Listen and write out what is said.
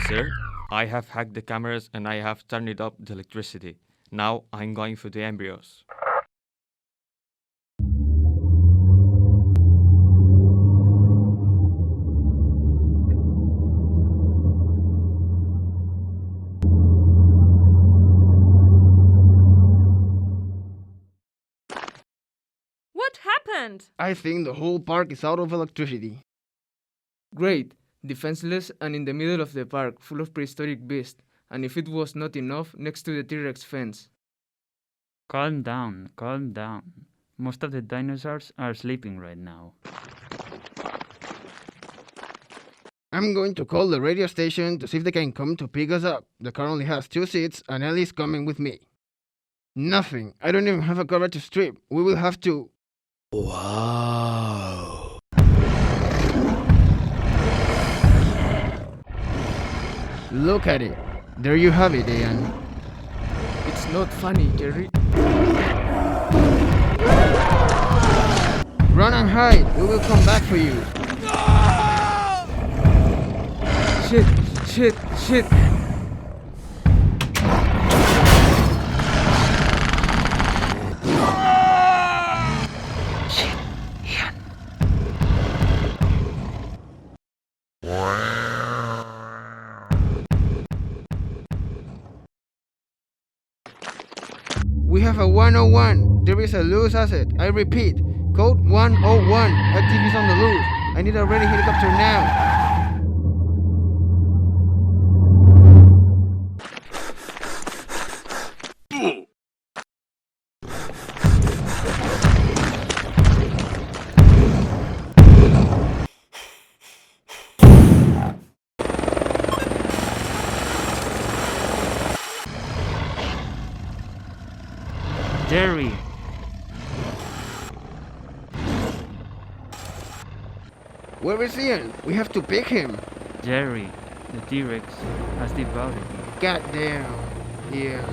sir. I have hacked the cameras and I have turned up the electricity. Now I'm going for the embryos. What happened? I think the whole park is out of electricity. Great, defenseless and in the middle of the park, full of prehistoric beasts, and if it was not enough, next to the T-Rex fence. Calm down, calm down. Most of the dinosaurs are sleeping right now. I'm going to call the radio station to see if they can come to pick us up. The car only has 2 seats and Ellie's coming with me. Nothing. I don't even have a cover to strip. We will have to... Wow. Look at it. There you have it, Ian. It's not funny, Jerry. Run and hide. We will come back for you. Shit. We have a 101. There is a loose asset. I repeat, code 101. Active is on the loose. I need a ready helicopter now. Jerry! Where is Ian? We have to pick him. Jerry, the T-Rex has devoured you. God damn. Yeah.